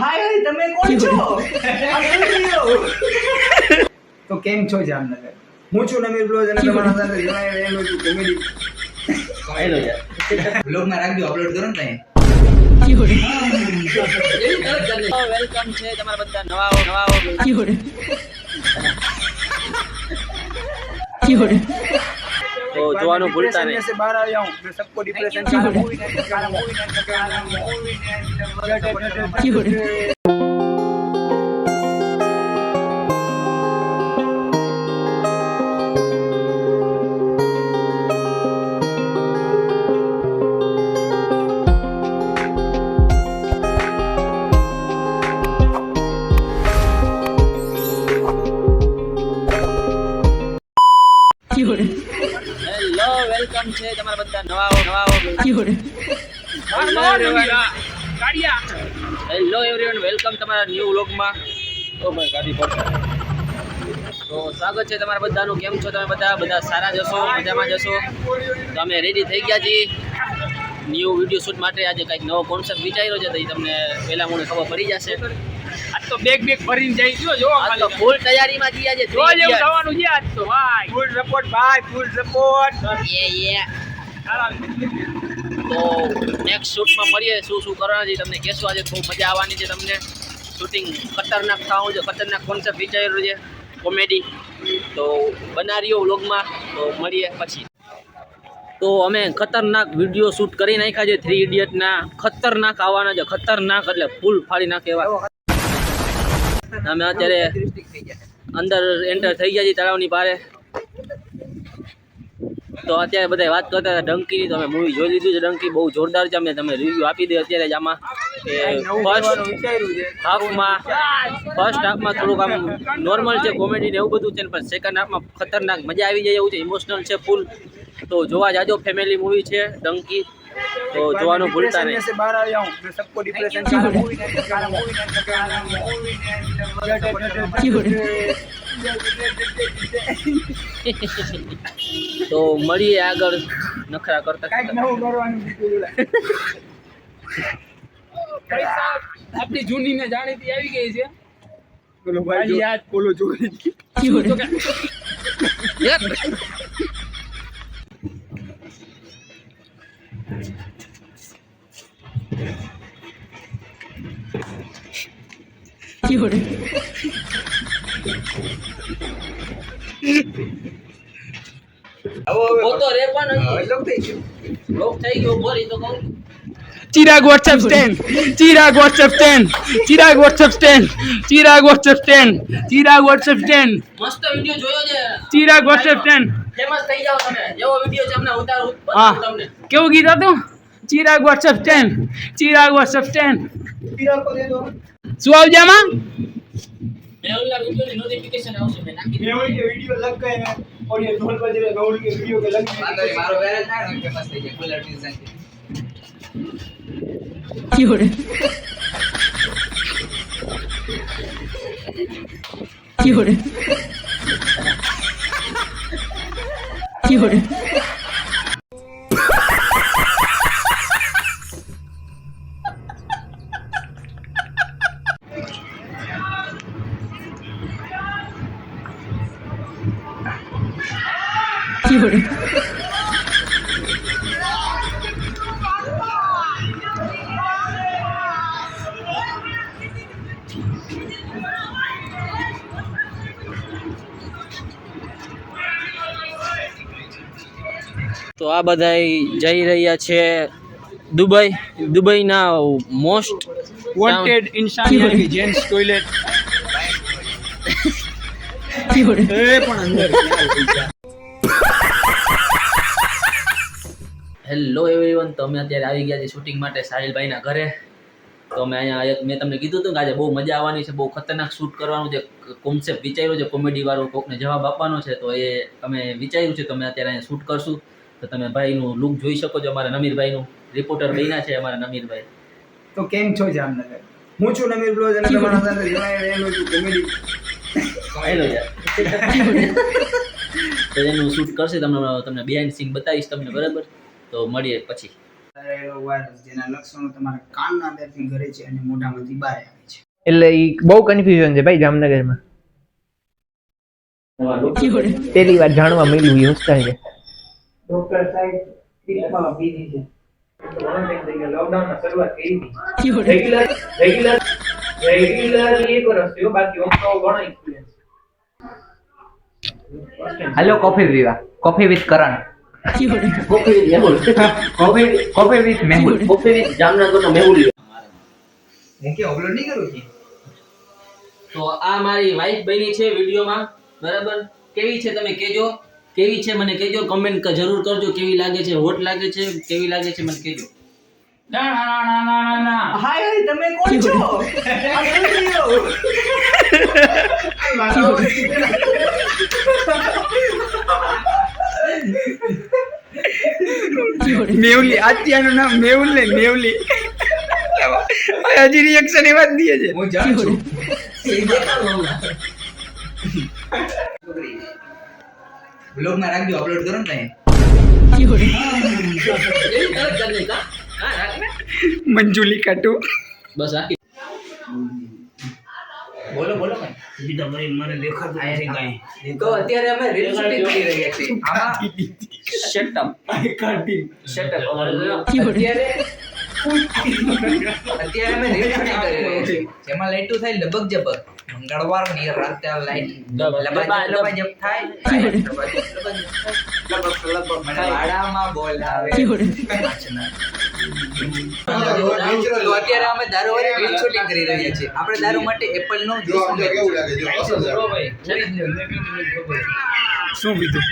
હાય તમે કોણ છો? તો કેમ છો જામનગર? હું છું નમીર બ્લોગ અને તમારા સાથે જોડાયેલો એનો છું કોમેડી. હેલો યાર બ્લોગ માં રાખજો, અપલોડ કરો ને ત્યાં. વેલકમ છે તમારા બધા નવાઓ તો જોવાનું ભૂલતા નહીં. से बाहर आया हूं मैं सबको डिप्रेशन હેલો વેલકમ છે તમારા બધા નવાઓ હેલો એવરીવન વેલકમ તમારા ન્યૂ વ્લોગમાં. તો સ્વાગત છે તમારા બધાનું. કેમ છો તમે બધા સારા જશો, મજામાં જશો. તો અમે રેડી થઈ ગયા છીએ ન્યૂ વિડીયો શૂટ માટે. આજે કંઈક નવો કોન્સેપ્ટ વિચાર્યો છે તો એ તમને પહેલા મને ખબર પડી જશે. આજ તો બેગ ભરીને જઈ ગયો જો આજ તો ફૂલ તૈયારીમાં જઈએ છે. રોજ એવું થવાનું છે આજ તો ભાઈ. ફૂલ સપોર્ટ ભાઈ, ફૂલ સપોર્ટ. તો નેક્સ્ટ શૂટમાં મળીએ. શું કરવાના છે તમને કહેશું. આજે ખૂબ મજા આવવાની છે તમને. શૂટિંગ ખતરનાક થવાનું છે, ખતરનાક કોન્સેપ્ટ વિચારેલું છે કોમેડી. તો બનારીઓ વ્લોગમાં. તો મળીએ પછી. તો અમે ખતરનાક વિડીયો શૂટ કરી નાખ્યા છે 3 ઇડિયટના. ખતરનાક આવવાના છે, ખતરનાક એટલે ફૂલ ફાડી નાખે એવા. અમે અત્યારે અંદર એન્ટર થઈ ગયા છીએ તળાવની પારે. તો અત્યારે બધા વાત કરતા હતા ડંકીની. તો અમે મૂવી જોઈ લીધું છે ડંકી. બહુ જોરદાર છે. અમે તમે રિવ્યૂ આપી દે અત્યારે જ આમાં કે ફર્સ્ટ હાફમાં થોડુંક આમ નોર્મલ છે, કોમેડી ને એવું બધું છે, પણ સેકન્ડ હાફમાં ખતરનાક મજા આવી જાય એવું છે. ઇમોશનલ છે ફૂલ. તો જોવા જાજો. ફેમિલી મૂવી છે ડંકી. તો જોવાનું ભૂલતા નહીં. से बाहर आया हूं मैं सबको डिप्रेशन તો મળીએ આગળ નખરા કરતા. આપણી જૂની ને જાણીતી આવી ગઈ છે. બોલો ભાઈ યાદ બોલો જોઈ લોક થઈ ગયો બોલી તો કહું. Chirag WhatsApp stand, Chirag WhatsApp stand, Chirag WhatsApp stand, Chirag WhatsApp stand, Chirag WhatsApp stand, મસ્ત વિડિયો જોયો છે. Chirag WhatsApp stand. ફેમસ થઈ જાવ તમે. જેવો વિડિયો છે હમણાં ઉતારું હા તમને. કેવું ગીત હતું? Chirag WhatsApp stand, Chirag WhatsApp stand. को दे दो શું આવજે આમાં? મેં ઓલા વિડિયોની નોટિફિકેશન આવશે. મેં નાખી ये वही के वीडियो लग गए हैं और ये ढोल बज रहे गौड़ के वीडियो के लग गए मारो बैलेंस ना फेमस થઈ જાય ફૂલ એડમિશન તો આ બધા જઈ રહ્યા છે દુબઈના મોસ્ટ વોન્ટેડ ઇન્સાન યાની જેન્ટ્સ ટોયલેટ. એ પણ અંદર હેલો એવરીવન. તો અમે અત્યારે આવી ગયા છીએ શૂટિંગ માટે સાહિલભાઈના ઘરે. તો અમે અહીંયા મેં તમને કીધું હતું કે આજે બહુ મજા આવવાની છે, બહુ ખતરનાક શૂટ કરવાનું છે. કોન્સેપ્ટ વિચાર્યો છે કોમેડી વાળો, કોકને જવાબ આપવાનો છે. તો એ અમે વિચાર્યું છે તો અમે અત્યારે અહીંયા શૂટ કરશું. તો તમે ભાઈનું લુક જોઈ શકો છો. અમારા નમીરભાઈનું રિપોર્ટર બન્યા છે અમારા નમીરભાઈ. તો કેમ છો જામનગર? હું છું નમીર બ્લોગ અને તમારા સાથે જોડાયેલો છું કોમેડી. હેલો યાર તો એનું શૂટ કરશે. તમને બિહાઇન્ડ સીન બતાવીશ તમને, બરાબર? તો મળીએ પછી. રહેલો વાયરસ જેના લક્ષણો તમારા કાનના અંદરથી ઘરે છે અને મોઢામાંથી બહાર આવે છે. એટલે ઈ બહુ કન્ફ્યુઝન છે ભાઈ જામનગરમાં. પહેલી વાર જાણવા મળ્યું એ હોસ્ટેલ છે. ડોક્ટર સાહેબ ટ્રીટમાં બીજી છે. લોકડાઉનમાં શરૂઆત કરી હતી. રેગ્યુલરલી એક વર્ષ થયો, બાકી ઓમ તો ઘણો એક્સપિરિયન્સ. હેલો કોફી પીવા. Coffee with Karan. Coffee with Mehul. Coffee with Mehul. Coffee with જામનગરનો મેહુલ. હું કે અપલોડ નહીં કરું કે તો આ મારી વાઈફ બની છે વિડીયોમાં, બરાબર? કેવી છે તમે કહેજો, કેવી છે મને કહેજો, કમેન્ટ જરૂર કરજો. કેવી લાગે છે, હોટ લાગે છે, કેવી લાગે છે મને કહેજો. હાય તમે કોણ છો? મેવલી આત્યાનું નામ મેહુલ ને મેવલી. હજી રિએક્શન એ વાત દીએ છે. હું જાણ છું. બ્લોગમાં રાખજો, અપલોડ કરો ને ત્યાં. મંજુલી કાટુ. બસ આખી બોલો બોલો કઈ મને દેખાતું નથી કઈ. તો અત્યારે અમે રીલ શૂટિંગ કરી રહ્યા છીએ. આમાં શટઅપ શટઅપ અત્યારે અમે રીલ શૂટિંગ કરી રહ્યા છીએ. જેમાં લાઈટો થાય લબક જબક. મંગળવારની રાતે લાઈટ લબાઈ જબ થાય. મને વાડામાં બોલાવે. તો અત્યારે અમે દારૂવાળી રીલ શૂટિંગ કરી રહ્યા છીએ. આપણે દારૂ માટે એપલ નો જ્યુસ શું કીધું?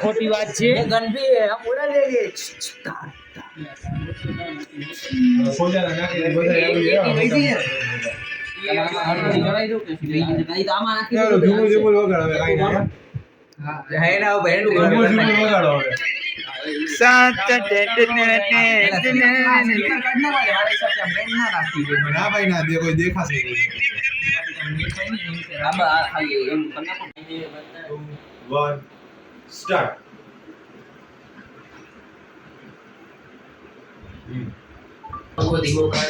ખોટી વાત છે.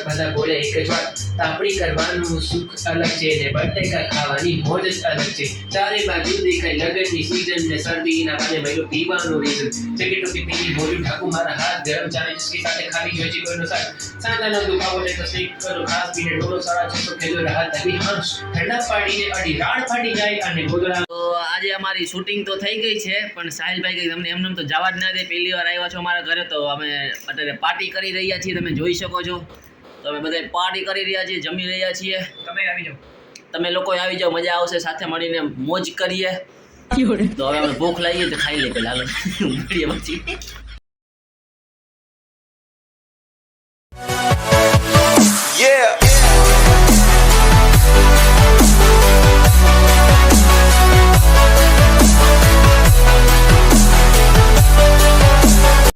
બધા બોલે એક જ વાત, તાપડી કરવાનું સુખ અલગ છે ને બટેકા ખાવાની મોજ જ અલગ છે. ચારે બાજુ દેખાય લગનની સીઝન ને શરદીના પાને મહિનો પીવાનું રીઝન. જકેટ પીની મોજું ઢાકું મારા હાથ ગરમ ચાને ચસ્કી સાથે ખાલી જોઈ કોઈનો સાથ. સાંધાનો દુખાવો ને તો સ્લીપ કરો ખાસ પીને ડોલો 650 કિલો રાહત આવી હંસ ઠંડા પાડીને અડી રાડ ફાટી જાય અને ગોદડા. તો આજે અમારી શૂટિંગ તો થઈ ગઈ છે, પણ સાહિલભાઈ કઈ તમને એમને તો જવા જ ના દે. પહેલી વાર આવ્યા છો અમારા ઘરે, તો અમે અત્યારે પાર્ટી કરી રહ્યા છીએ. તમે જોઈ શકો છો, તો અમે બધા પાર્ટી કરી રહ્યા છીએ, જમી રહ્યા છીએ. તમે આવી જાઓ. તમે લોકો આવી જાઓ, મજા આવશે, સાથે મળીને મોજ કરીએ. તો હવે અમે ભૂખ લાગીએ તો ખાઈ લઈએ પેલા, હાલો મળીએ પછી.